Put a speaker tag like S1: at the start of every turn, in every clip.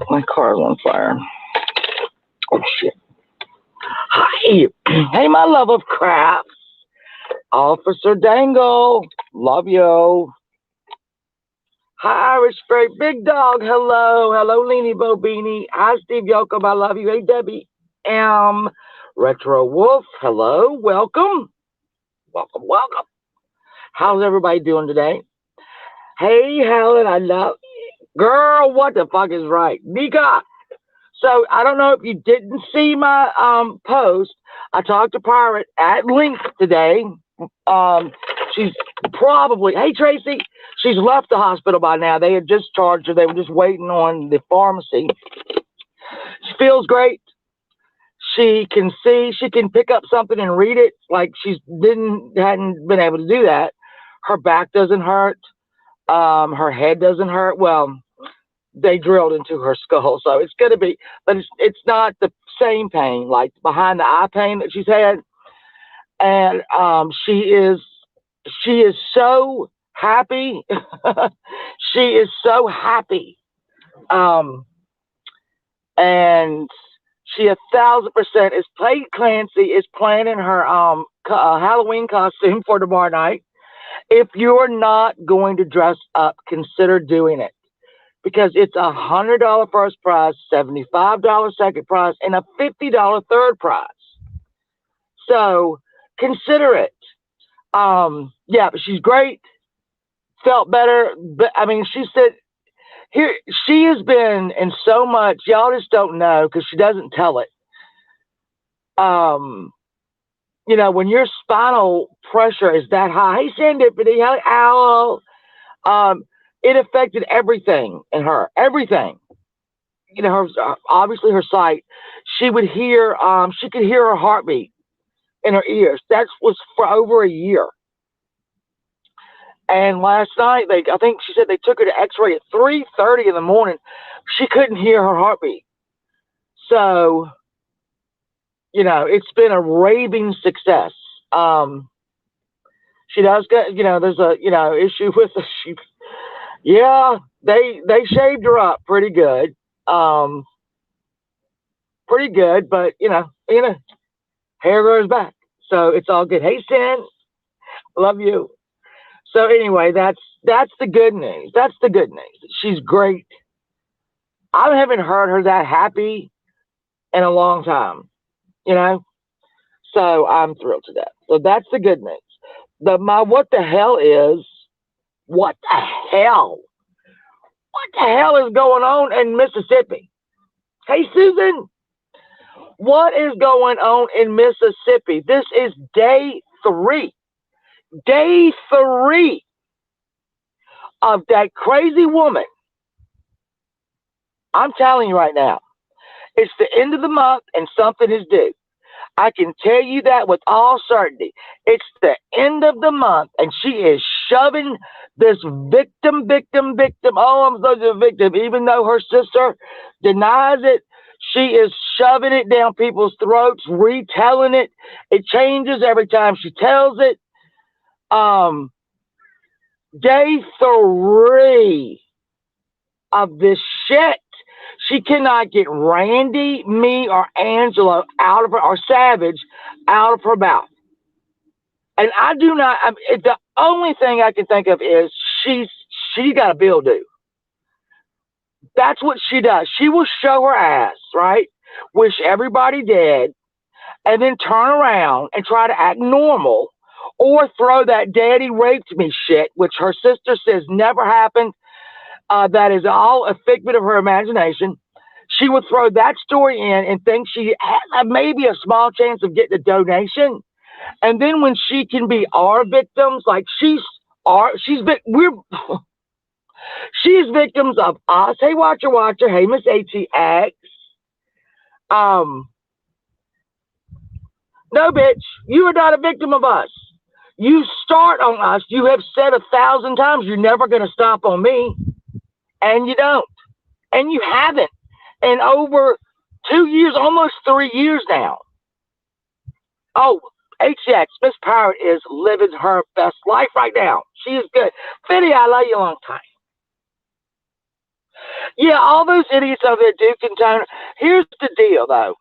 S1: My car's on fire. Oh shit. Hi. Hey, my love of crafts. Officer Dangle. Love you. Hi, Irish Freight. Big Dog. Hello. Hello, Leanie Bobini. Hi, Steve Yoakum. I love you. Hey, Debbie M. Retro Wolf. Hello. Welcome. Welcome. Welcome. How's everybody doing today? Hey, Helen. I love girl. What the fuck is right? Mika. So I don't know if you didn't see my post. I talked to Pirate at length today. Um, she's probably hey Tracy. She's left the hospital by now. They had just charged her. They were just waiting on the pharmacy. She feels great. She can see. She can pick up something and read it. Like she hadn't been able to do that. Her back doesn't hurt. Her head doesn't hurt. Well, they drilled into her skull, so it's gonna be, but it's not the same pain like behind the eye pain that she's had, and she is so happy, she is so happy, um, and she 1,000% is Clancy is planning her Halloween costume for tomorrow night. If you're not going to dress up, consider doing it because it's $100 first prize, $75 second prize, and a $50 third prize. So consider it. Yeah, but she's great. Felt better, but I mean, she said here she has been in so much. Y'all just don't know because she doesn't tell it. Um, when your spinal pressure is that high, hey Serendipity, hey Owl, it affected everything in her, everything. Her obviously her sight. She could hear her heartbeat in her ears. That was for over a year. And last night, I think she said they took her to X-ray at 3:30 in the morning. She couldn't hear her heartbeat. So, it's been a raving success. She does get, there's a, issue with the she. Yeah, they shaved her up pretty good. Pretty good, but hair grows back, so it's all good. Hey, Sin, love you. So anyway, that's the good news. That's the good news. She's great. I haven't heard her that happy in a long time, So I'm thrilled to death. So that's the good news. My what the hell is what the hell? What the hell is going on in Mississippi? Hey, Susan, what is going on in Mississippi? This is day 3. Day 3 of that crazy woman. I'm telling you right now, it's the end of the month and something is due. I can tell you that with all certainty. It's the end of the month and she is shoving this victim. Oh, I'm such a victim. Even though her sister denies it, she is shoving it down people's throats, retelling it. It changes every time she tells it. Day 3 of this shit. She cannot get Randy, me, or Angela out of her, or Savage out of her mouth. And I do not. The only thing I can think of is she got a bill due. That's what she does. She will show her ass, right? Wish everybody dead, and then turn around and try to act normal, or throw that daddy raped me shit, which her sister says never happened. That is all a figment of her imagination. She would throw that story in and think she has maybe a small chance of getting a donation. And then when she can be our victims, like she's victims of us. Hey, watcher. Hey, Miss ATX. No, bitch, you are not a victim of us. You start on us. You have said 1,000 times you're never going to stop on me. And you don't. And you haven't. In over 2 years, almost 3 years now. Oh, HX, Miss Pirate is living her best life right now. She is good. Fiddy, I love you a long time. Yeah, all those idiots over there do contain. Here's the deal, though: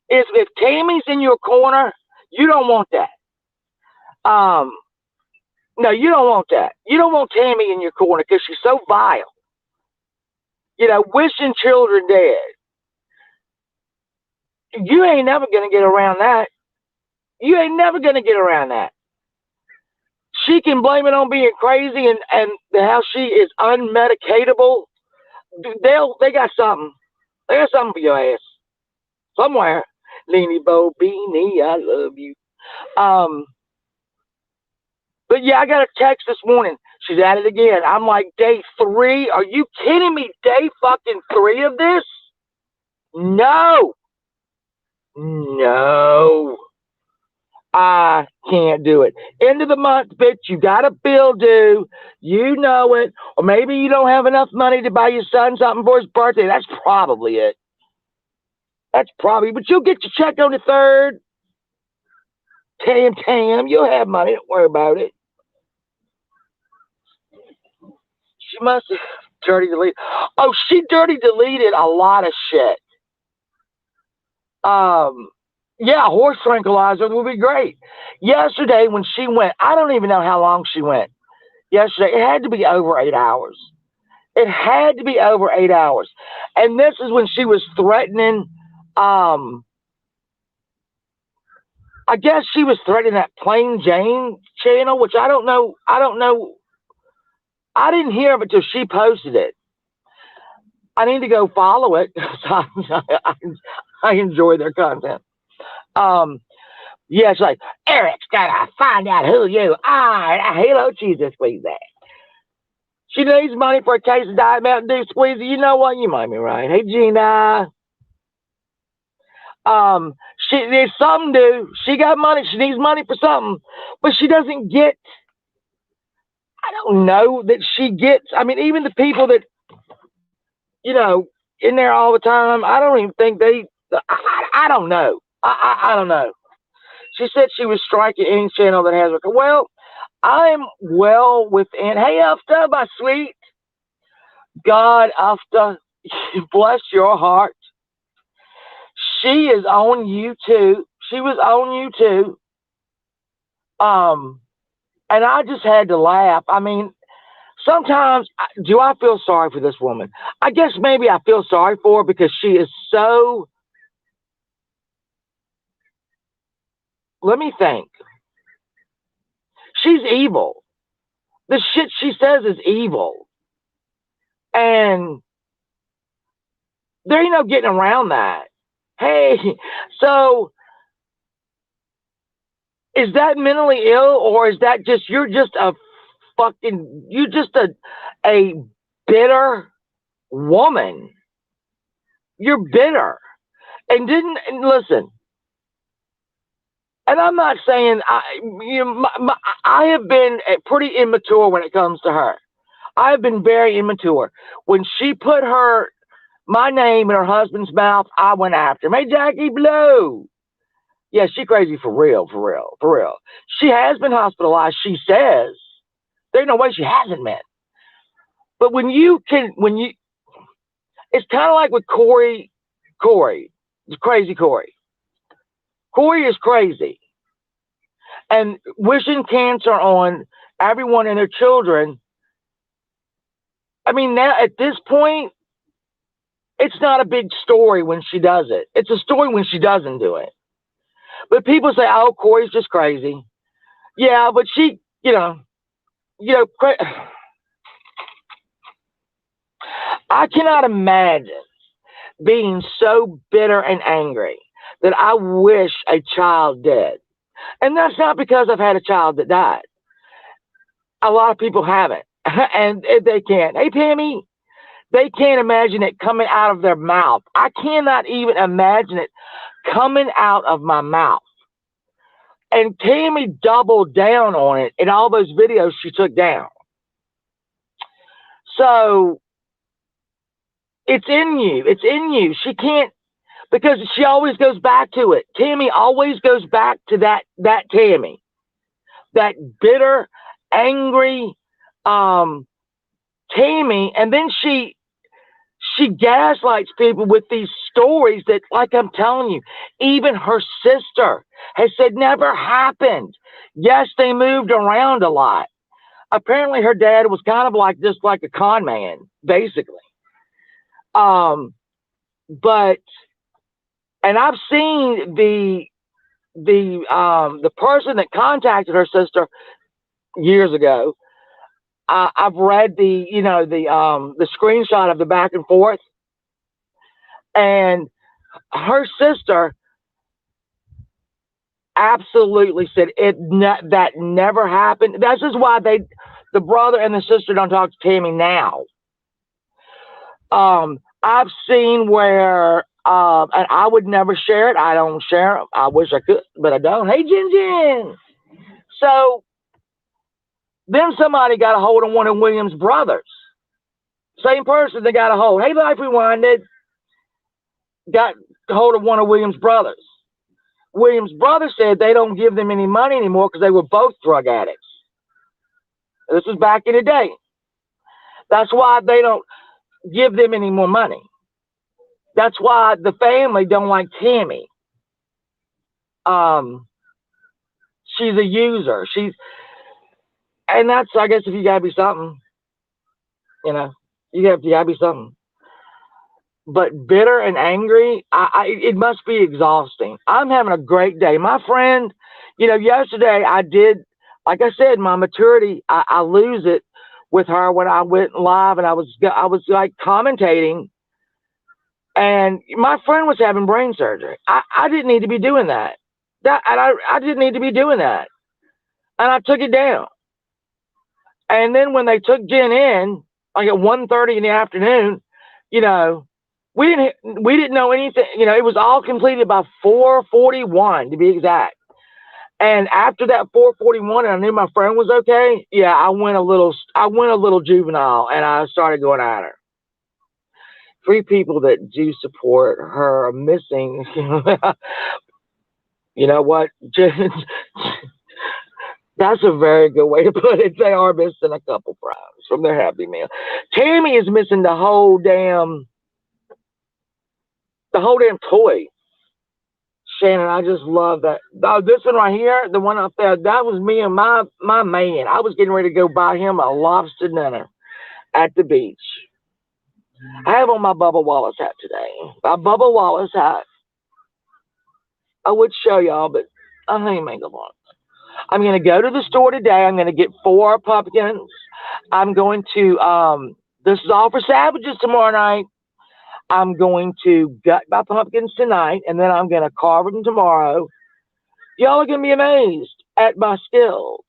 S1: is if Tammy's in your corner, you don't want that. Um, no, you don't want that. You don't want Tammy in your corner because she's so vile. Wishing children dead. You ain't never gonna get around that. You ain't never gonna get around that. She can blame it on being crazy and how she is unmedicatable. They got something. They got something for your ass somewhere. Leany Bo Beanie, I love you. Um, but yeah, I got a text this morning. She's at it again. I'm like, day 3? Are you kidding me? Day fucking 3 of this? No, no. I can't do it. End of the month, bitch. You got a bill due. You know it. Or maybe you don't have enough money to buy your son something for his birthday. That's probably it. But you'll get your check on the 3rd. Tam, you'll have money. Don't worry about it. She must have dirty deleted. Oh, she dirty deleted a lot of shit. Yeah, horse tranquilizer would be great. Yesterday when she went, I don't even know how long she went. Yesterday, it had to be over 8 hours. It had to be over 8 hours. And this is when she was threatening, I guess she was threatening that Plain Jane channel, which I don't know. I didn't hear of it till she posted it. I need to go follow it. I enjoy their content. Yeah, it's like, Eric's gotta find out who you are. Hello, Jesus, please that. She needs money for a case of Diet Mountain Dew Squeezy. You know what? You might be right. Hey, Gina. There's something due. She got money. She needs money for something, but she doesn't get. I don't know that she gets. I mean, even the people that in there all the time. I don't even think they. I don't know. I don't know. She said she was striking any channel that has her. Well, I'm well within. Hey, Afta, my sweet. God, Afta, bless your heart. She is on YouTube. She was on YouTube. And I just had to laugh. I mean, sometimes do I feel sorry for this woman? I guess maybe I feel sorry for her because she is so. Let me think. She's evil. The shit she says is evil. And there ain't no getting around that. Hey, so is that mentally ill or is that just you're just a bitter woman. You're bitter. And listen. And I'm not saying I have been pretty immature when it comes to her. I have been very immature. When she put my name in her husband's mouth, I went after him. Hey, Jackie Blue. Yeah, she crazy for real. She has been hospitalized, she says. There's no way she hasn't been. But it's kind of like with Corey, crazy Corey. Corey is crazy. And wishing cancer on everyone and their children. I mean, now at this point, it's not a big story when she does it. It's a story when she doesn't do it. But people say, oh, Corey's just crazy. Yeah, but she, I cannot imagine being so bitter and angry that I wish a child dead. And that's not because I've had a child that died. A lot of people haven't. And they can't. Hey, Tammy, they can't imagine it coming out of their mouth. I cannot even imagine it coming out of my mouth. And Tammy doubled down on it in all those videos she took down. So it's in you. It's in you. She can't, because she always goes back to it. Tammy always goes back to that Tammy. That bitter, angry Tammy. And then she she gaslights people with these stories that, like I'm telling you, even her sister has said never happened. Yes, they moved around a lot. Apparently, her dad was kind of like just like a con man, basically. Um, but and I've seen the person that contacted her sister years ago. I've read the screenshot of the back and forth, and her sister absolutely said that never happened. This is why the brother and the sister don't talk to Tammy now. I've seen where and I would never share it. I don't share it. I wish I could, but I don't. Hey, Jin Jin. So then somebody got a hold of one of William's brothers. Same person that got a hold. Hey, Life Rewinded got a hold of one of William's brothers. William's brother said they don't give them any money anymore because they were both drug addicts. This was back in the day. That's why they don't give them any more money. That's why the family don't like Tammy. She's a user. And that's, I guess, if you gotta be something, you gotta be something. But bitter and angry, it must be exhausting. I'm having a great day. My friend, yesterday I did, like I said, my maturity, I lose it with her when I went live and I was like commentating, and my friend was having brain surgery. I didn't need to be doing that. I didn't need to be doing that. And I took it down. And then when they took Jen in, like at 1:30 in the afternoon, we didn't know anything. It was all completed by 4:41 to be exact. And after that 4:41, and I knew my friend was okay. Yeah, I went a little juvenile, and I started going at her. 3 people that do support her are missing. You know what? That's a very good way to put it. They are missing a couple fries from their Happy Meal. Tammy is missing the whole damn toy. Shannon, I just love that. Oh, this one right here, the one up there, that was me and my man. I was getting ready to go buy him a lobster dinner at the beach. I have on my Bubba Wallace hat today. My Bubba Wallace hat. I would show y'all, but I ain't make a lot. I'm going to go to the store today. I'm going to get 4 pumpkins. I'm going to, this is all for savages tomorrow night. I'm going to gut my pumpkins tonight, and then I'm going to carve them tomorrow. Y'all are going to be amazed at my skills.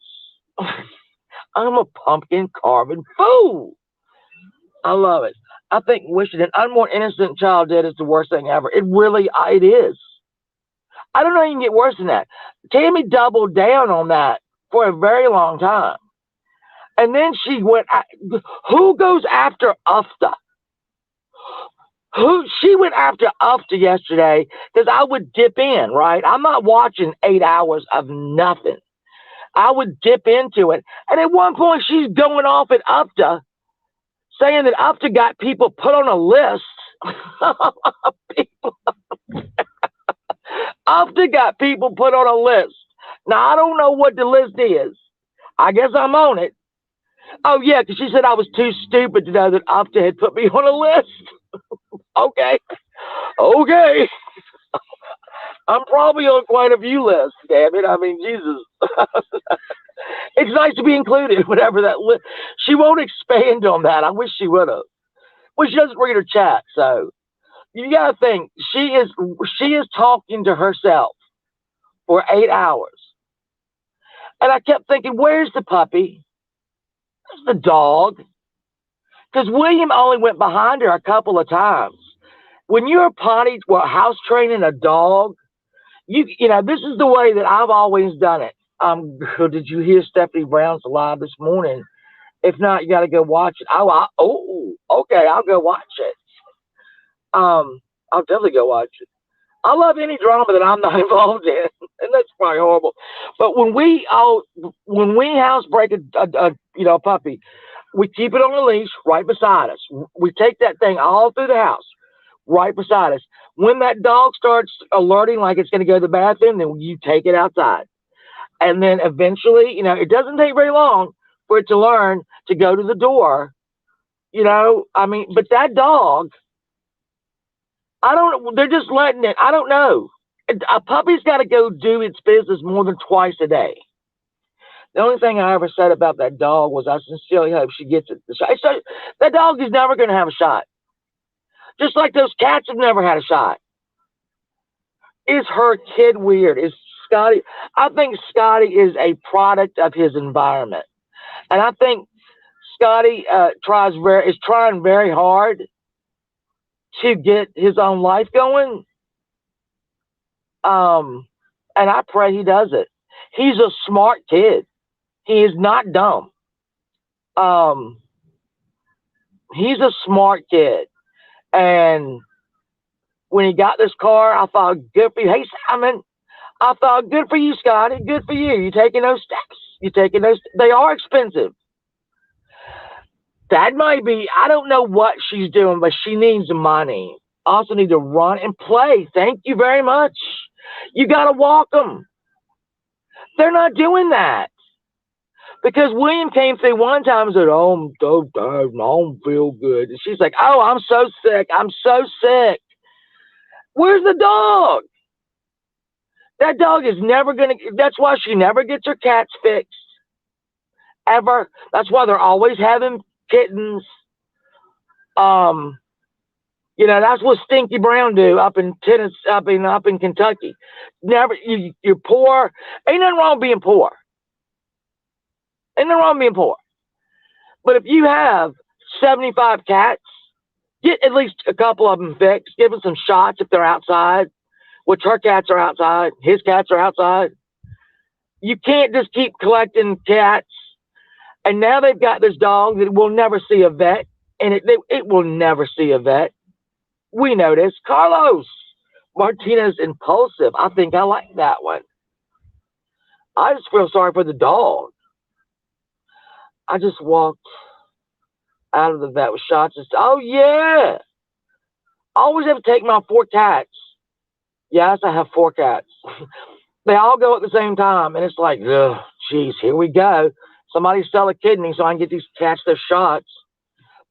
S1: I'm a pumpkin carving fool. I love it. I think wishing an unborn innocent child dead is the worst thing ever. It is. I don't know you can get worse than that. Tammy doubled down on that for a very long time. And then she went, who goes after Ufta? She went after Ufta yesterday because I would dip in, right? I'm not watching 8 hours of nothing. I would dip into it. And at one point, she's going off at Ufta, saying that Ufta got people put on a list. Ufta got people put on a list. Now, I don't know what the list is. I guess I'm on it. Oh, yeah, because she said I was too stupid to know that Ufta had put me on a list. Okay. I'm probably on quite a few lists, damn it. I mean, Jesus. It's nice to be included, whatever that list. She won't expand on that. I wish she would have. Well, she doesn't read her chat, so you got to think she is talking to herself for 8 hours. And I kept thinking, where's the puppy? Where's the dog? Because William only went behind her a couple of times. When you're house training a dog, you know, this is the way that I've always done it. Did you hear Stephanie Brown's live this morning? If not, you got to go watch it. Okay, I'll go watch it. I'll definitely go watch it. I love any drama that I'm not involved in, and that's probably horrible. But when we housebreak a puppy, We keep it on a leash right beside us. We take that thing all through the house, right beside us. When that dog starts alerting like it's going to go to the bathroom, then you take it outside. And then eventually, it doesn't take very long for it to learn to go to the door. But that dog, I don't, they're just letting it. I don't know. A puppy's got to go do its business more than twice a day. The only thing I ever said about that dog was I sincerely hope she gets it. So that dog is never going to have a shot. Just like those cats have never had a shot. Is her kid weird? Is Scotty? I think Scotty is a product of his environment. And I think Scotty is trying very hard to get his own life going. And I pray he does it. He's a smart kid. He is not dumb. He's a smart kid. And when he got this car, I thought, good for you. Hey, Simon, I thought, good for you, Scotty. Good for you. You taking those steps. They are expensive. That might be, I don't know what she's doing, but she needs money. Also need to run and play. Thank you very much. You got to walk them. They're not doing that. Because William came through one time and said, oh, I'm so tired and I don't feel good. And she's like, oh, I'm so sick. I'm so sick. Where's the dog? That dog is never going to, that's why she never gets her cats fixed. Ever. That's why they're always having kittens. That's what Stinky Brown do up in Tennessee, up in Kentucky. Never, you're poor. Ain't nothing wrong with being poor. Ain't nothing wrong with being poor. But if you have 75 cats, get at least a couple of them fixed. Give them some shots if they're outside, which her cats are outside. His cats are outside. You can't just keep collecting cats. And now they've got this dog that will never see a vet. And it will never see a vet. We know this. Carlos Martinez Impulsive. I think I like that one. I just feel sorry for the dog. I just walked out of the vet with shots. Oh, yeah. I always have to take my 4 cats. Yes, I have 4 cats. They all go at the same time. And it's like, ugh, geez, here we go. Somebody sell a kidney so I can get these cats their shots.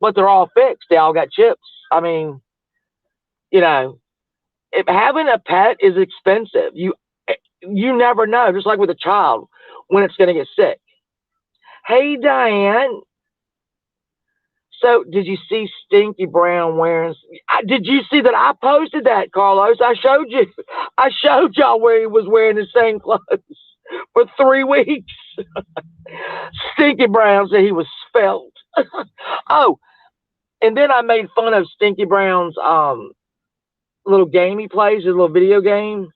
S1: But they're all fixed. They all got chips. I mean, if having a pet is expensive, you never know, just like with a child, when it's going to get sick. Hey, Diane. So, did you see Stinky Brown wearing? Did you see that I posted that, Carlos? I showed you. I showed y'all where he was wearing the same clothes for 3 weeks. Stinky Brown said he was svelte. Oh, and then I made fun of Stinky Brown's little game he plays, his little video game.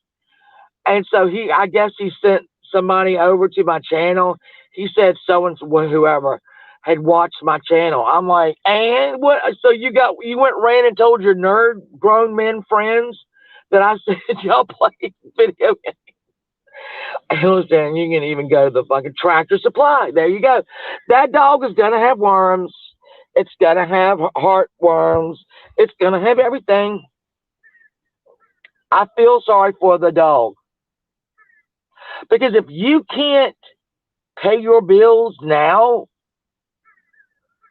S1: And so I guess he sent somebody over to my channel. He said so-and-so, whoever, had watched my channel. I'm like, and what? So you ran and told your nerd grown men friends that I said y'all play video games. And listen, you can even go to the fucking Tractor Supply. There you go. That dog is going to have worms. It's going to have heartworms. It's going to have everything. I feel sorry for the dog. Because if you can't pay your bills now,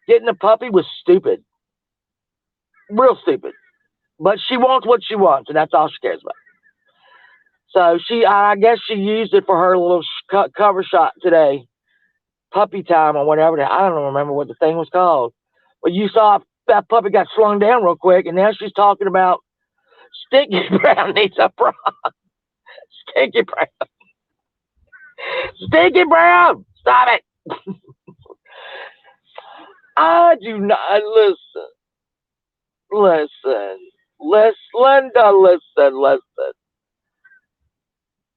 S1: getting a puppy was stupid. Real stupid. But she wants what she wants, and that's all she cares about. So I guess she used it for her little cover shot today. Puppy time or whatever. I don't remember what the thing was called. But you saw that puppy got slung down real quick, and now she's talking about Stinky Brown needs a bra. Stinky Brown. Stinky Brown! Stop it! I do not listen. Linda, listen.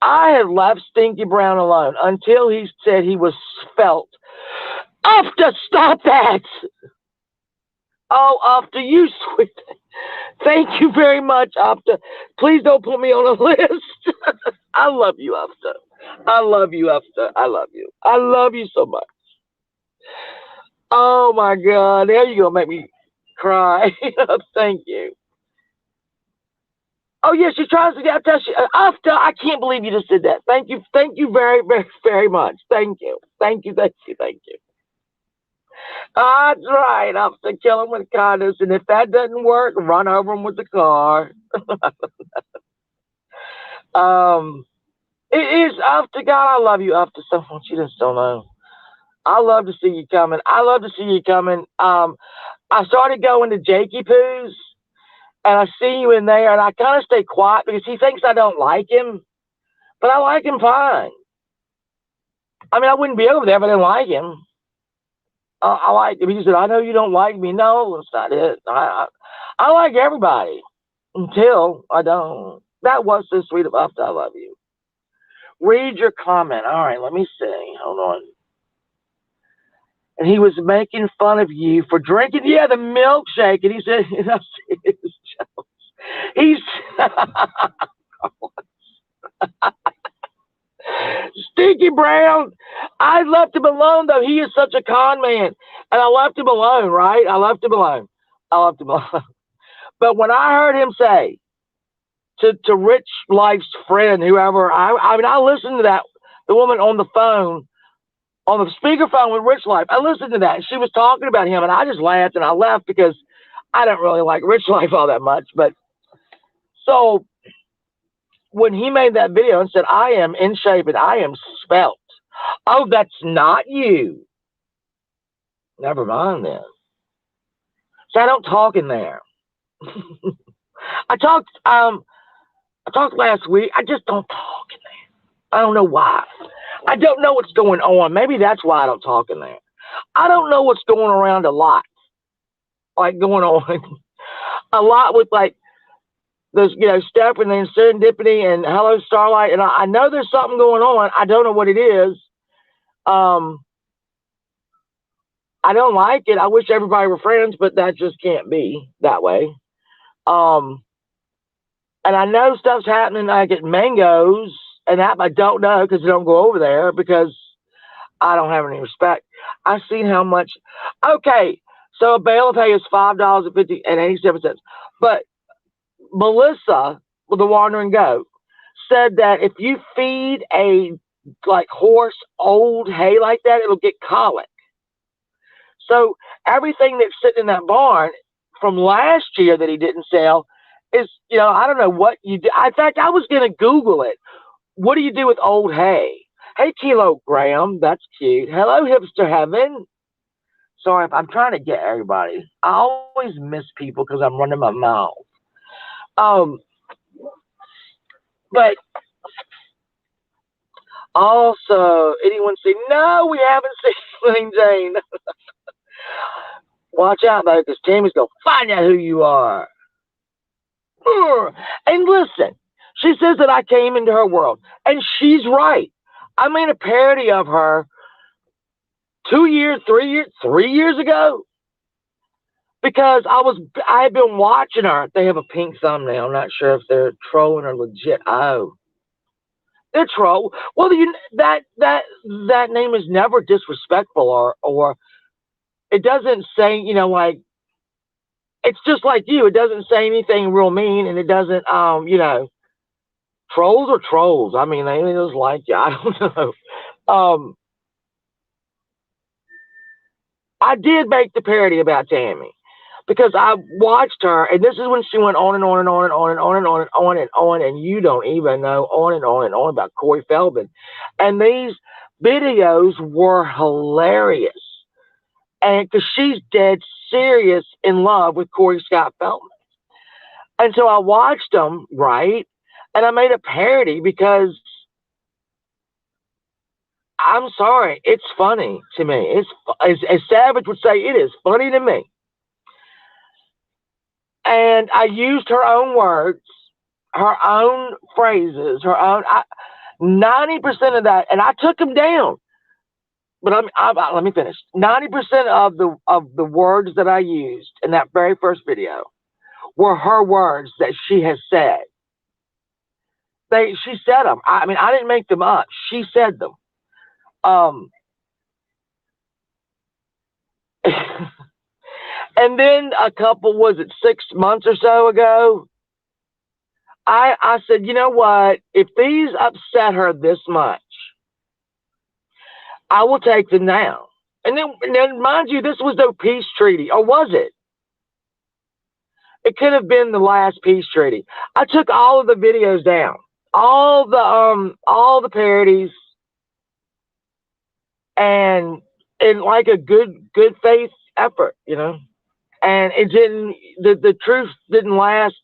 S1: I had left Stinky Brown alone until he said he was svelte. After, stop that! Oh, after you, sweet. Thank you very much, After. Please don't put me on a list. I love you, After. I love you, After. I love you. I love you so much. Oh my God. Now you're going to make me cry. Thank you. Oh yeah, she tries to get touch. After I can't believe you just did that. Thank you very, very, very much. Thank you, thank you, thank you, thank you. That's right. I'm to kill him with kindness, and if that doesn't work, run over him with the car. Um, it is up to God. I love you up to someone you just don't know. I love to see you coming. I love to see you coming. I started going to Jakey Poo's, and I see you in there, and I kind of stay quiet because he thinks I don't like him, but I like him fine. I mean, I wouldn't be over there if I didn't like him. I like him. He said, "I know you don't like me." No, that's not it. I like everybody until I don't. That was so sweet of us. I love you. Read your comment. All right, let me see. Hold on. And he was making fun of you for drinking, yeah, the milkshake. And he said, he's Stinky Brown. I left him alone, though. He is such a con man. And I left him alone, right? I left him alone. I left him alone. But when I heard him say to Rich Life's friend, whoever, I mean, I listened to that, the woman on the phone, on the speakerphone with Rich Life. I listened to that. And she was talking about him, and I just laughed and I left because I don't really like Rich Life all that much. But so when he made that video and said, I am in shape and I am spelt, oh, that's not you. Never mind then. So I don't talk in there. I talked I talked last week. I just don't talk in there. I don't know why. I don't know what's going on. Maybe that's why I don't talk in there. I don't know what's going around a lot. Like going on a lot with like those, Stephanie and Serendipity and Hello Starlight. And I know there's something going on. I don't know what it is. Um, I don't like it. I wish everybody were friends, but that just can't be that way. Um, and I know stuff's happening like at Mangoes, and that I don't know because I don't go over there because I don't have any respect. I've seen how much. Okay, so a bale of hay is $5.87, but Melissa with the Wandering Goat said that if you feed a like horse old hay like that, it'll get colic. So everything that's sitting in that barn from last year that he didn't sell is, I don't know what you do. In fact, I was going to Google it. What do you do with old hay? Hey, Kilogram, that's cute. Hello, Hipster Heaven. Sorry, I'm trying to get everybody. I always miss people because I'm running my mouth. Um, but also, anyone see? No, we haven't seen Sling Jane. Watch out, though, because Tammy's going to find out who you are. And listen, she says that I came into her world, and she's right. I made a parody of her 2 years, 3 years, 3 years ago because I had been watching her. They have a pink thumbnail. I'm not sure if they're trolling or legit. Oh, they're troll. Well, that name is never disrespectful or it doesn't say like it's just like you. It doesn't say anything real mean, and it doesn't trolls are trolls. I mean, they just like you. I don't know. Um, I did make the parody about Tammy because I watched her, and this is when she went on and on and on and on and on and on and on and on, and you don't even know on and on and on about Corey Feldman. And these videos were hilarious. And because she's dead serious in love with Corey Scott Feldman. And so I watched them, right? And I made a parody because I'm sorry, it's funny to me. It's as Savage would say, it is funny to me. And I used her own words, her own phrases, her own 90% of that, and I took them down. But let me finish. 90% of the words that I used in that very first video were her words that she has said. She said them. I mean, I didn't make them up. She said them. Um, And then was it 6 months or so ago, I said, you know what? If these upset her this much, I will take them down. And then, mind you, this was no peace treaty, or was it? It could have been the last peace treaty. I took all of the videos down, all the parodies, and in like a good faith effort, you know. And it didn't. The truth didn't last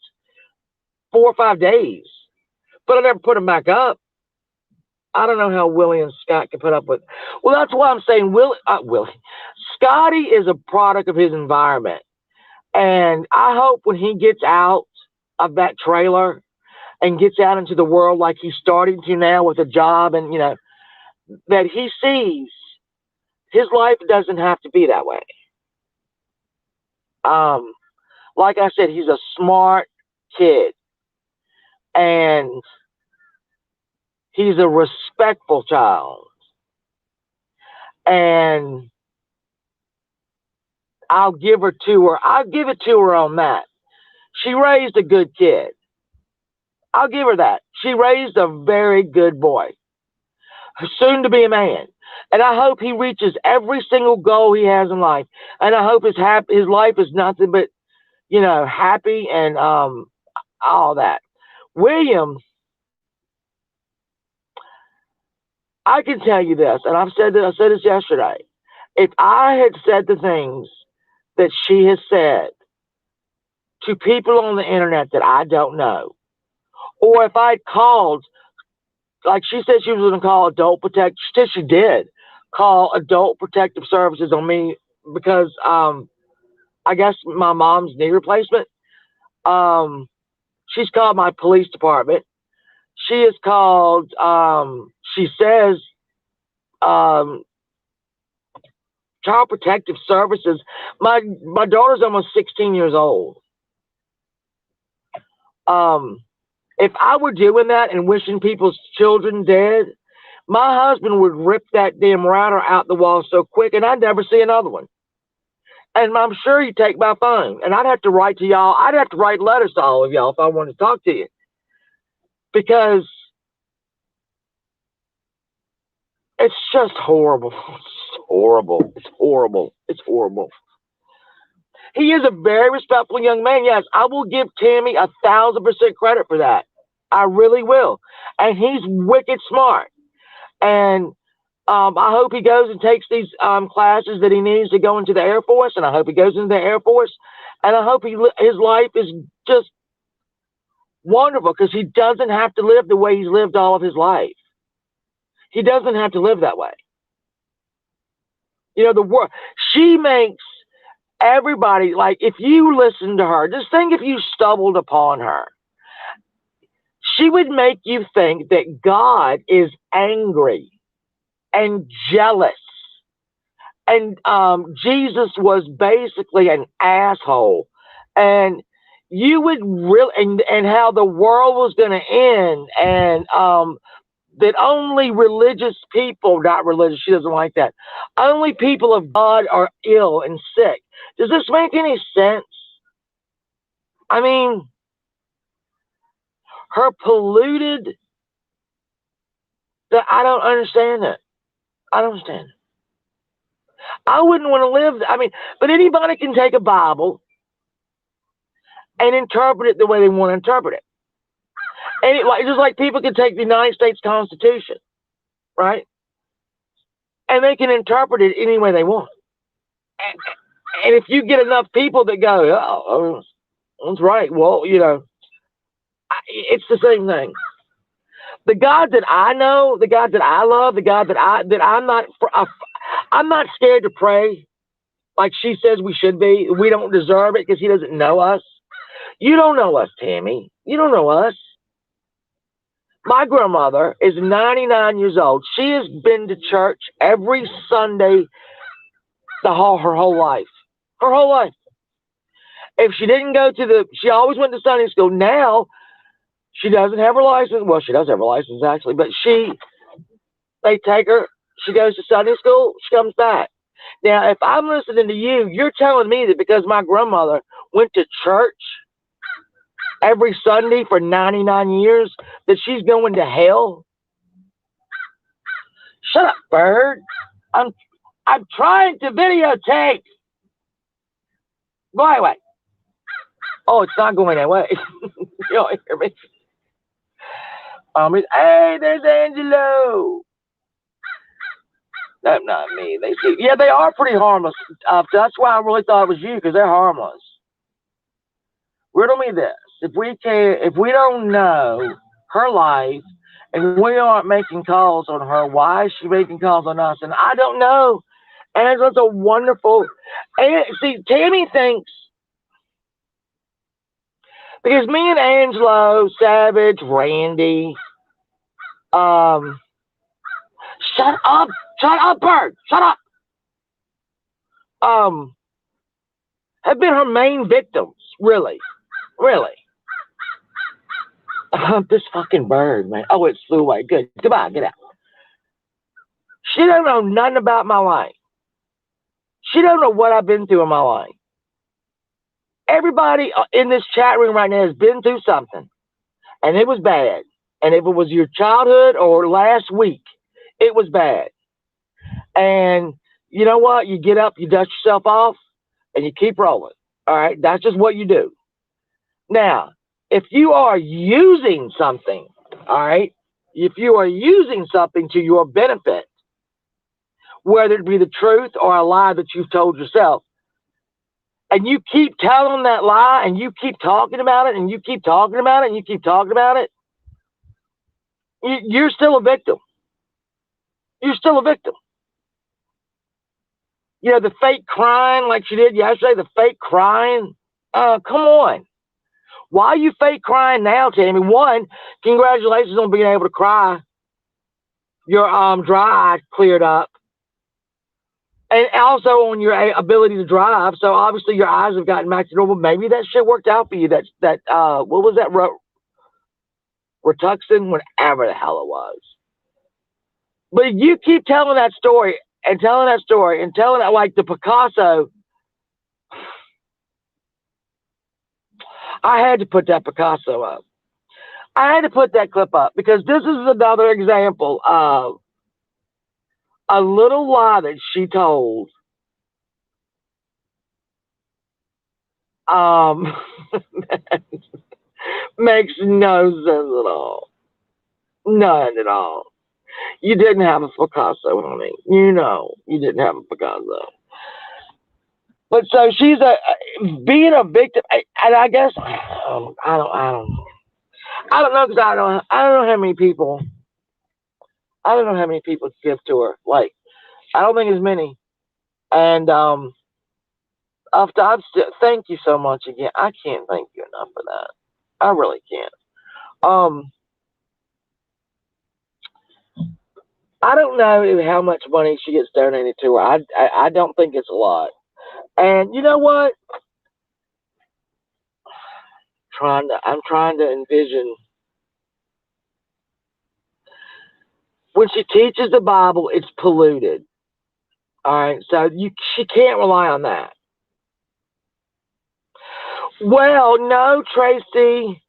S1: 4 or 5 days, but I never put them back up. I don't know how Willie and Scott can put up with. Well, that's why I'm saying Willie, Scotty is a product of his environment, and I hope when he gets out of that trailer and gets out into the world like he's starting to now with a job, and that he sees his life doesn't have to be that way. Um, like I said, he's a smart kid, and he's a respectful child, and I'll give it to her on that. She raised a good kid. I'll give her that. She raised a very good boy, soon to be a man. And I hope he reaches every single goal he has in life. And I hope his life is nothing but, happy and all that. William, I can tell you this, and I said this yesterday. If I had said the things that she has said to people on the internet that I don't know, or if I'd called, like she said she was going to call she did call Adult Protective Services on me because I guess my mom's knee replacement. She's called my police department. She is called, she says, Child Protective Services. My daughter's almost 16 years old. If I were doing that and wishing people's children dead, my husband would rip that damn router out the wall so quick, and I'd never see another one. And I'm sure he'd take my phone, and I'd have to write to y'all. I'd have to write letters to all of y'all if I wanted to talk to you, because it's just horrible. It's horrible. It's horrible. It's horrible. He is a very respectful young man. Yes, I will give Tammy 1,000% credit for that. I really will. And he's wicked smart. And I hope he goes and takes these classes that he needs to go into the Air Force. And I hope he goes into the Air Force. And I hope his life is just wonderful, because he doesn't have to live the way he's lived all of his life. He doesn't have to live that way. The world, she makes everybody, like, if you listen to her, just think if you stumbled upon her, she would make you think that God is angry and jealous, and Jesus was basically an asshole, and you would really, and how the world was going to end, and that only religious people, not religious, she doesn't like that, only people of God are ill and sick. Does this make any sense? I mean, her polluted, I don't understand it. I don't understand it. I wouldn't want to live. I mean, but anybody can take a Bible and interpret it the way they want to interpret it. And just like people can take the United States Constitution, right? And they can interpret it any way they want. And if you get enough people that go, oh, that's right. Well, it's the same thing. The God that I know, the God that I love, the God that I'm not scared to pray like she says we should be. We don't deserve it because he doesn't know us. You don't know us, Tammy. You don't know us. My grandmother is 99 years old. She has been to church every Sunday her whole life. Her whole life. If she didn't go she always went to Sunday school. Now, she doesn't have her license. Well, she does have her license, actually, but they take her. She goes to Sunday school. She comes back. Now, if I'm listening to you, you're telling me that because my grandmother went to church every Sunday for 99 years, that she's going to hell? Shut up, bird. I'm I'm trying to videotape. Go away. Oh, it's not going away. You don't hear me? Hey, there's Angelo. That's not me. Yeah, they are pretty harmless. That's why I really thought it was you, because they're harmless. Riddle me this: if we don't know her life, and we aren't making calls on her, why is she making calls on us? And I don't know. Angela's a wonderful. And see, Tammy thinks, because me and Angelo, Savage, Randy, shut up, bird, shut up. Have been her main victims, really. This fucking bird, man. Oh, it flew away. Good. Goodbye. Get out. She don't know nothing about my life. She don't know what I've been through in my life. Everybody in this chat room right now has been through something, and it was bad. And if it was your childhood or last week, it was bad. And you know what? You get up, you dust yourself off, and you keep rolling. All right? That's just what you do. Now, if you are using something, all right, if you are using something to your benefit, whether it be the truth or a lie that you've told yourself, and you keep telling that lie, and you keep talking about it, and you keep talking about it, and you keep talking about it, you're still a victim. You're still a victim. You know, the fake crying like she did yesterday, the fake crying. Come on. Why are you fake crying now, Tammy? One, congratulations on being able to cry. Your dry eye cleared up. And also on your ability to drive. So obviously your eyes have gotten back to normal. Maybe that shit worked out for you. What was that? Rituxan? Whatever the hell it was. But if you keep telling that story and telling that, like the Picasso, I had to put that Picasso up. I had to put that clip up because this is another example of a little lie that she told. Makes no sense at all. None at all. You didn't have a Picasso, honey. You know you didn't have a Picasso. But so she's being a victim, and I guess I don't know, because I don't know how many people. I don't know how many people give to her. Like, I don't think as many. And thank you so much again. I can't thank you enough for that. I really can't. I don't know how much money she gets donated to her. I don't think it's a lot. And you know what? I'm trying to envision when she teaches the Bible, it's polluted. All right, so she can't rely on that. Well, no, Tracy.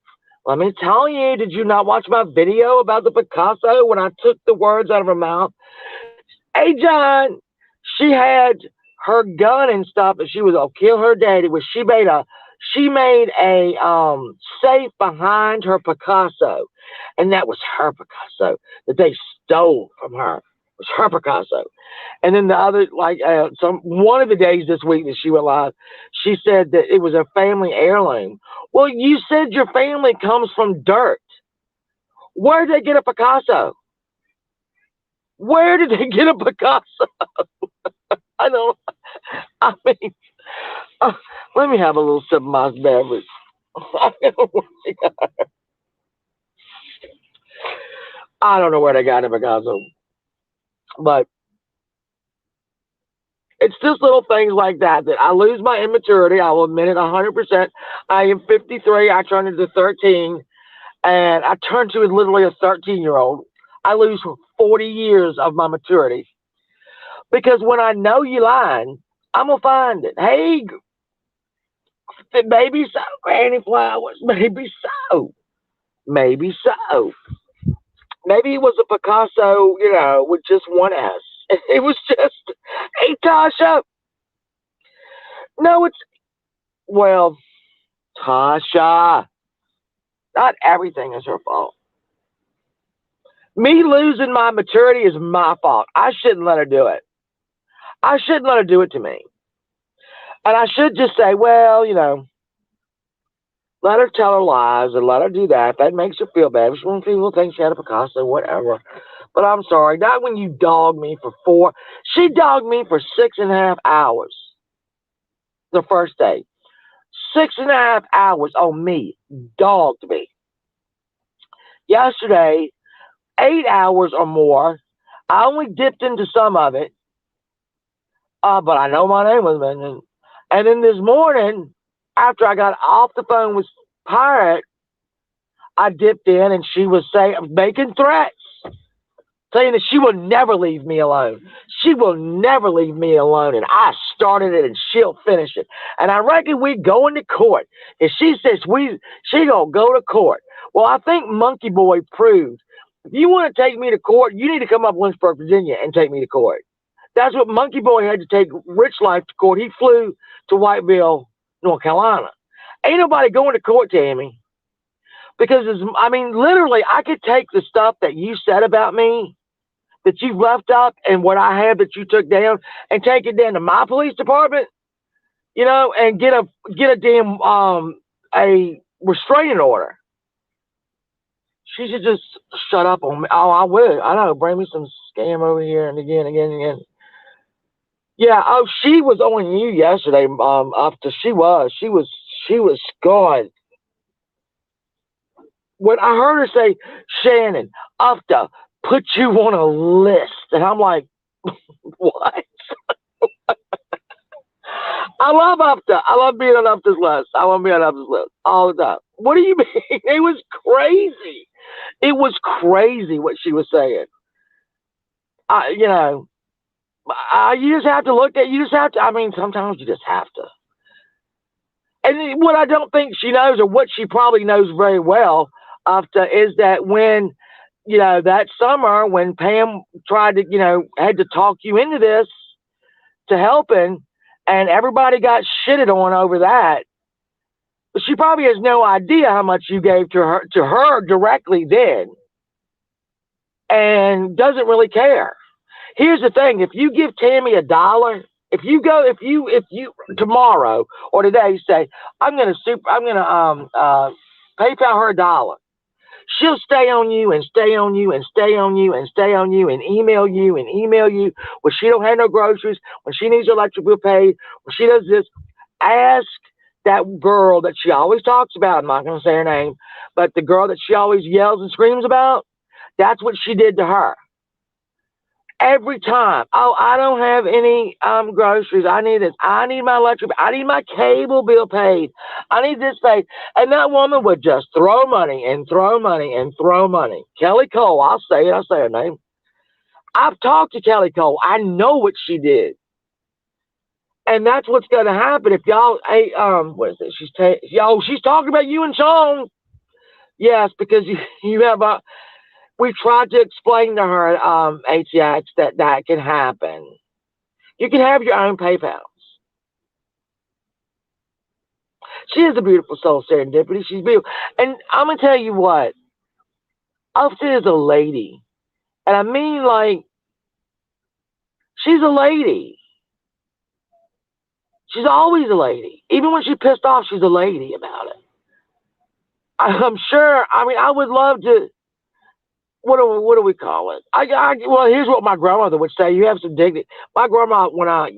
S1: Let me tell you, did you not watch my video about the Picasso when I took the words out of her mouth? Hey, John, she had her gun and stuff, and she was gonna kill her daddy. She made a safe behind her Picasso, and that was her Picasso that they stole from her. It was her Picasso. And then the other, one of the days this week that she went live, she said that it was a family heirloom. Well, you said your family comes from dirt. Where did they get a Picasso? Where did they get a Picasso? I mean, let me have a little sip of my beverage. I don't know where they got a Picasso. But it's just little things like that I lose my immaturity. I will admit it 100%. I am 53. I turned into 13. And I turned to literally a 13-year-old. I lose 40 years of my maturity. Because when I know you lying, I'm gonna find it. Hey, maybe so, Granny Flowers. Maybe so. Maybe so. Maybe it was a Picasso, with just one S. It was just, hey, Tasha. No, well, Tasha. Not everything is her fault. Me losing my maturity is my fault. I shouldn't let her do it. I shouldn't let her do it to me. And I should just say, well, let her tell her lies and let her do that. If that makes her feel bad. If she wants people to think she had a Picasso, whatever. But I'm sorry, not when you dog me for four. She dogged me for 6.5 hours the first day. 6.5 hours on me. Dogged me. Yesterday, 8 hours or more. I only dipped into some of it, but I know my name was mentioned. And then this morning, after I got off the phone with Pirate, I dipped in and she was making threats, saying that she will never leave me alone. She will never leave me alone. And I started it and she'll finish it. And I reckon we going to court. If she says she gonna go to court. Well, I think Monkey Boy proved if you want to take me to court, you need to come up Lynchburg, Virginia and take me to court. That's what Monkey Boy had to take Rich Life to court. He flew to Whiteville, North Carolina. Ain't nobody going to court, Tammy. Because, literally, I could take the stuff that you said about me, that you've left up, and what I have that you took down, and take it down to my police department, and get a damn a restraining order. She should just shut up on me. Oh, I would. I know. Bring me some scam over here and again. Yeah. Oh, she was on you yesterday. After she was gone. When I heard her say, Shannon, After put you on a list, and I'm like, what? I love After. I love being on After's list. I want to be on After's list all the time. What do you mean? It was crazy. It was crazy what she was saying. You know, you just have to look at. You just have to. Sometimes you just have to. And what I don't think she knows, or what she probably knows very well, After, is that when that summer when Pam tried to, had to talk you into this to helping, and everybody got shitted on over that. But she probably has no idea how much you gave to her directly then, and doesn't really care. Here's the thing: if you give Tammy $1, if you tomorrow or today say, I'm gonna PayPal her $1. She'll stay on you and stay on you and stay on you and stay on you and email you when she don't have no groceries, when she needs her electric bill paid, when she does this. Ask that girl that she always talks about. I'm not going to say her name, but the girl that she always yells and screams about. That's what she did to her. Every time. Oh, I don't have any groceries. I need this. I need my electric bill. I need my cable bill paid. I need this paid. And that woman would just throw money and throw money and throw money. Kelly Cole, I'll say it. I'll say her name. I've talked to Kelly Cole. I know what she did. And that's what's going to happen if y'all, hey, what is it? She's talking about you and Sean. Yes, because you have we tried to explain to her, ATX, that can happen. You can have your own PayPals. She is a beautiful soul, Serendipity. She's beautiful. And I'm going to tell you what. Upton is a lady. And I mean, like, she's a lady. She's always a lady. Even when she's pissed off, she's a lady about it. I'm sure, I would love to, what do we call it? Well, here's what my grandmother would say. You have some dignity. My grandma, when I,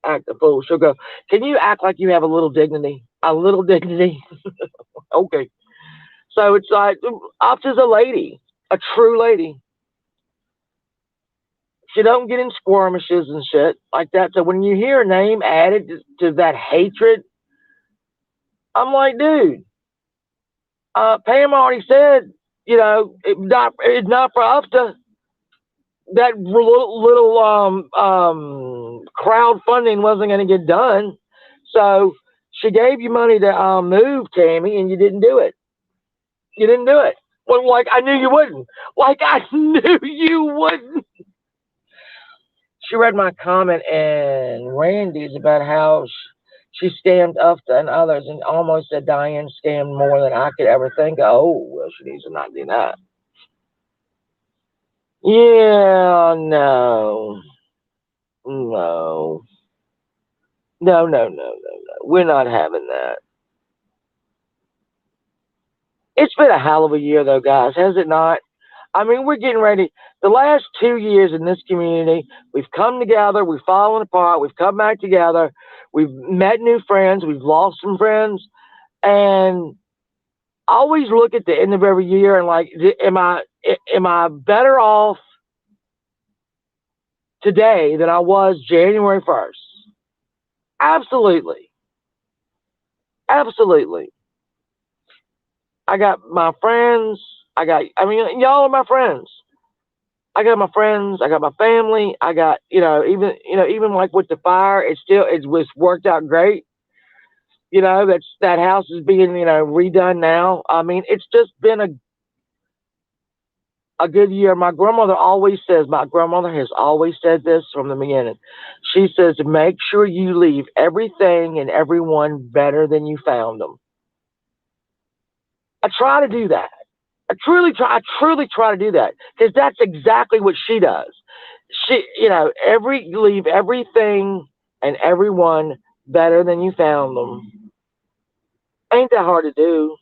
S1: act a fool, she'll go, can you act like you have a little dignity? A little dignity? Okay. So it's like, Opta's a lady, a true lady. She don't get in skirmishes and shit like that. So when you hear a name added to that hatred, I'm like, dude, Pam already said, it's not for Upta. that little crowdfunding wasn't going to get done. So she gave you money to move, Tammy, and you didn't do it. You didn't do it. Well, like I knew you wouldn't. Like I knew you wouldn't. She read my comment and Randy's about how she scammed Ufta and others and almost said Diane scammed more than I could ever think. Oh, well, she needs to not do that. Yeah, no. No. No, no, no, no, no. We're not having that. It's been a hell of a year, though, guys, has it not? I mean, we're getting ready. The last 2 years in this community, we've come together, we've fallen apart, we've come back together, we've met new friends, we've lost some friends, and I always look at the end of every year and like, am I better off today than I was January 1st? Absolutely, absolutely. I got my friends. I mean, y'all are my friends. I got my friends. I got my family. I got, even like with the fire, it was worked out great. That house is being, redone now. I mean, it's just been a good year. My grandmother has always said this from the beginning. She says, make sure you leave everything and everyone better than you found them. I try to do that. I truly try to do that because that's exactly what she does. Leave everything and everyone better than you found them. Ain't that hard to do?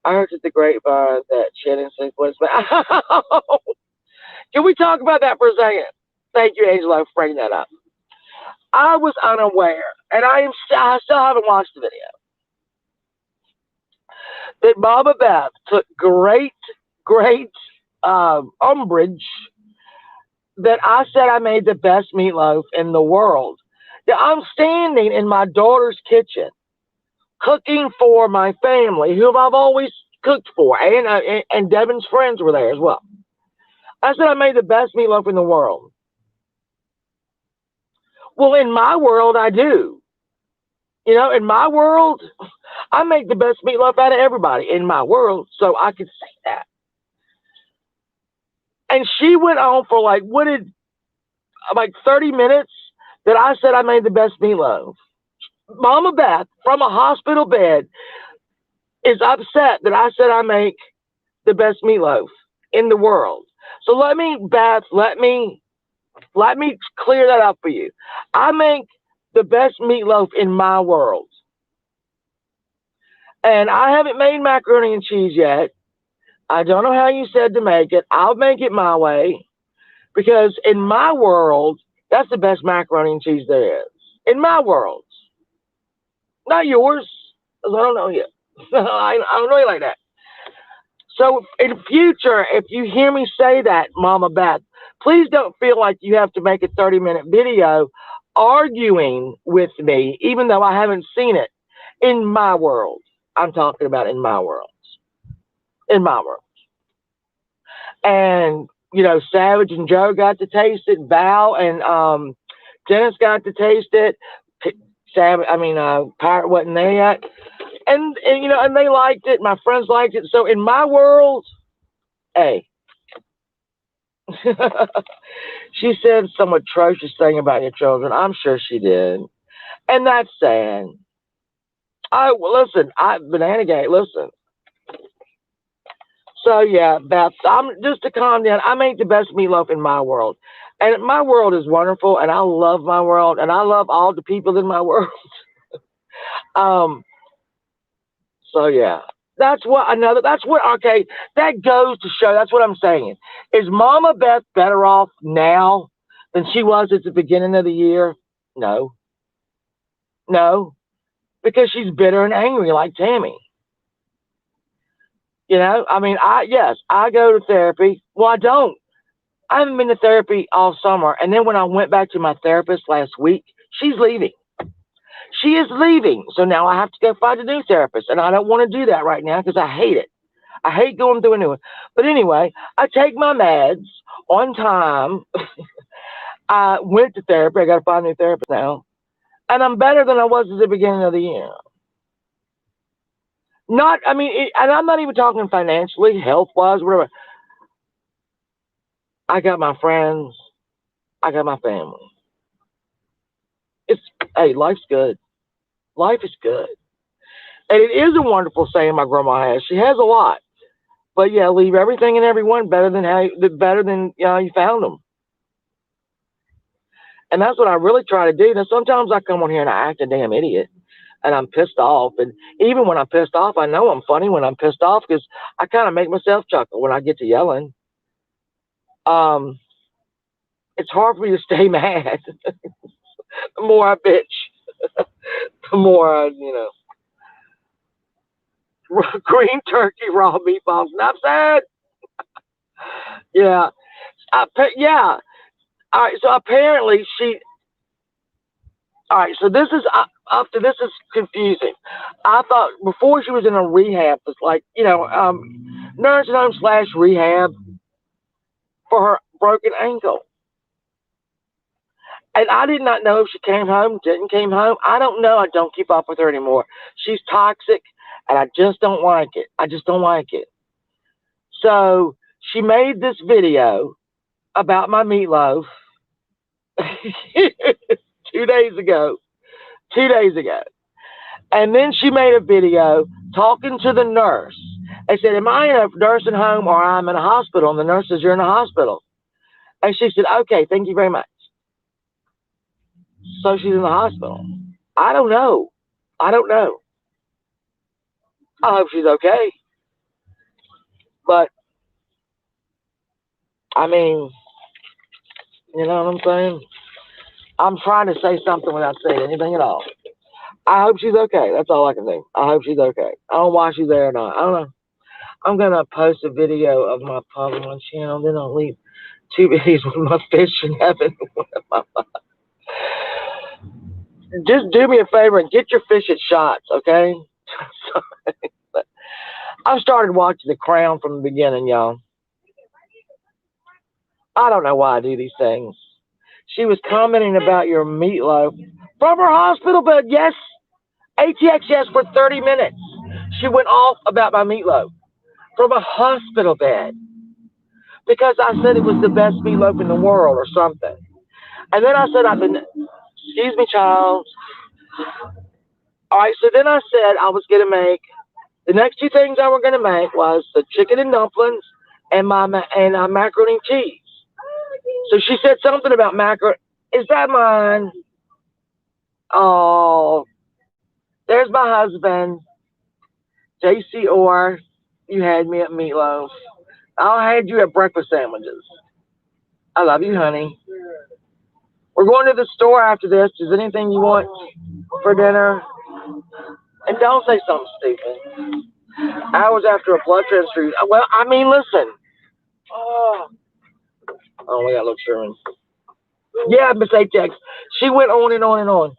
S1: I heard at the grapevine that Shannon said was. Can we talk about that for a second? Thank you, Angela, for bringing that up. I was unaware, and I still haven't watched the video, that Mama Beth took great umbrage that I said I made the best meatloaf in the world. Now, I'm standing in my daughter's kitchen cooking for my family, whom I've always cooked for, and Devin's friends were there as well. I said I made the best meatloaf in the world. Well, in my world, I do. In my world, I make the best meatloaf out of everybody in my world, so I could say that. And she went on for like 30 minutes that I said I made the best meatloaf. Mama Beth from a hospital bed is upset that I said I make the best meatloaf in the world. So Beth, let me clear that up for you. I make the best meatloaf in my world. And I haven't made macaroni and cheese yet. I don't know how you said to make it. I'll make it my way because in my world, that's the best macaroni and cheese there is. In my world. Not yours, because I don't know you. I don't know you like that. So in future, if you hear me say that, Mama Beth, please don't feel like you have to make a 30-minute video arguing with me, even though I haven't seen it. In my world. I'm talking about in my world. In my world. And, Savage and Joe got to taste it. Val and Dennis got to taste it. Pirate wasn't there yet. And they liked it. My friends liked it. So in my world, hey. She said some atrocious thing about your children. I'm sure she did. And that's sad. Banana Gate, listen. So yeah, Beth, I'm just to calm down. I make the best meatloaf in my world. And my world is wonderful, and I love my world, and I love all the people in my world. So yeah. That goes to show, that's what I'm saying. Is Mama Beth better off now than she was at the beginning of the year? No. No. Because she's bitter and angry like Tammy. I go to therapy. Well, I don't. I haven't been to therapy all summer. And then when I went back to my therapist last week, she's leaving. She is leaving. So now I have to go find a new therapist. And I don't want to do that right now because I hate it. I hate going through a new one. But anyway, I take my meds on time. I went to therapy. I got to find a new therapist now. And I'm better than I was at the beginning of the year. Not, I mean, and I'm not even talking financially, health wise, whatever. I got my friends. I got my family. It's, hey, life's good. Life is good. And it is a wonderful saying my grandma has. She has a lot. But yeah, leave everything and everyone better than you found them. And that's what I really try to do. Now sometimes I come on here and I act a damn idiot, and I'm pissed off. And even when I'm pissed off, I know I'm funny when I'm pissed off because I kind of make myself chuckle when I get to yelling. Um, it's hard for me to stay mad. The more I bitch, the more green turkey, raw meatballs. Enough said. Yeah, yeah. All right. So apparently she. All right. So this is after this is confusing. I thought before she was in a rehab, it's like nursing home slash rehab for her broken ankle. And I did not know if she came home, didn't came home. I don't know. I don't keep up with her anymore. She's toxic, and I just don't like it. I just don't like it. So she made this video about my meatloaf 2 days ago. 2 days ago. And then she made a video talking to the nurse. I said, am I in a nursing home or I'm in a hospital? And the nurse says, you're in a hospital. And she said, okay, thank you very much. So she's in the hospital. I don't know. I don't know. I hope she's okay. But, I mean, you know what I'm saying? I'm trying to say something without saying anything at all. I hope she's okay. That's all I can think. I hope she's okay. I don't know why she's there or not. I don't know. I'm going to post a video of my pub on my channel. Then I'll leave 2 videos with my fish in heaven. Just do me a favor and get your fish at shots, okay? I started watching The Crown from the beginning, y'all. I don't know why I do these things. She was commenting about your meatloaf from her hospital bed. Yes, ATX, yes, for 30 minutes. She went off about my meatloaf from a hospital bed because I said it was the best meatloaf in the world or something. And then I said, excuse me, child. All right, so then I said I was going to make, the next two things I were going to make was the chicken and dumplings and macaroni and cheese. So she said something about macaroni. Is that mine? Oh, there's my husband, JC Orr. You had me at meatloaf. I'll have you at breakfast sandwiches. I love you, honey. We're going to the store after this. Is there anything you want for dinner? And don't say something stupid. Hours after a blood transfusion. Well, I mean, listen. Oh, we got to look Sherman. Yeah, Miss ATX. She went on and on and on.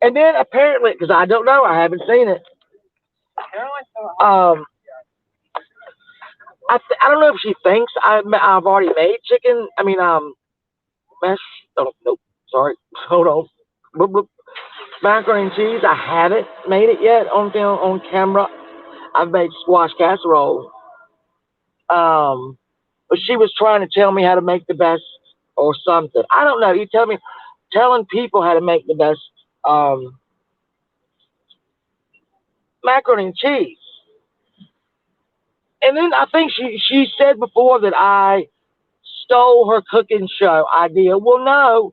S1: And then apparently, because I don't know, I haven't seen it. I don't know if she thinks I've already made chicken. I mean, mash. Oh, nope. Sorry. Hold on. Boop, boop. Macaroni and cheese. I haven't made it yet on camera. I've made squash casserole. But she was trying to tell me how to make the best or something. I don't know. You telling people how to make the best macaroni and cheese. And then I think she said before that I stole her cooking show idea. Well, no.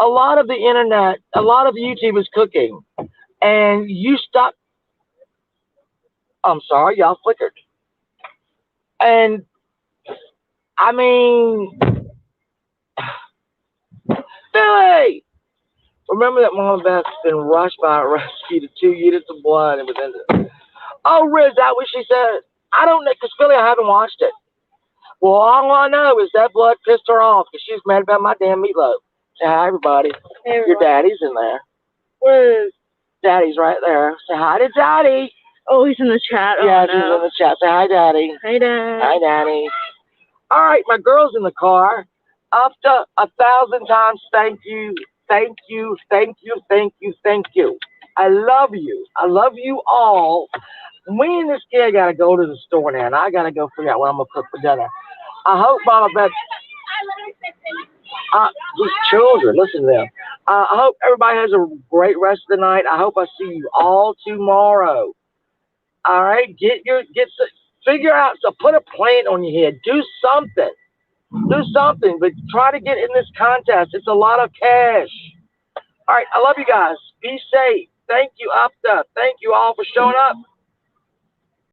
S1: A lot of the internet, a lot of YouTube is cooking. And you stop. I'm sorry, y'all flickered. And I mean, Billy! Remember that Mama Beth's been rushed by a rescue to 2 units of blood and was in it. Oh, Riz, that what she said? I don't know, because Billy, I haven't watched it. Well, all I know is that blood pissed her off because she's mad about my damn meatloaf. Say hi, everybody. Hey, everybody. Your daddy's in there. Where is? Daddy's right there. Say hi to Daddy.
S2: Oh, he's in the chat.
S1: Yeah,
S2: Oh,
S1: he's in the chat. Say hi, Daddy.
S2: Hi, Dad.
S1: Hi, Daddy. All right, my girl's in the car. Up to 1,000 times, thank you, thank you, thank you, thank you, thank you. I love you. I love you all. Me and this kid got to go to the store now, and I got to go figure out what I'm going to cook for dinner. I hope Mama Beth, these children, listen to them. I hope everybody has a great rest of the night. I hope I see you all tomorrow. All right, figure out, so put a plan on your head. Do something. Do something, but try to get in this contest. It's a lot of cash. All right, I love you guys. Be safe. Thank you, Upta. Thank you all for showing up.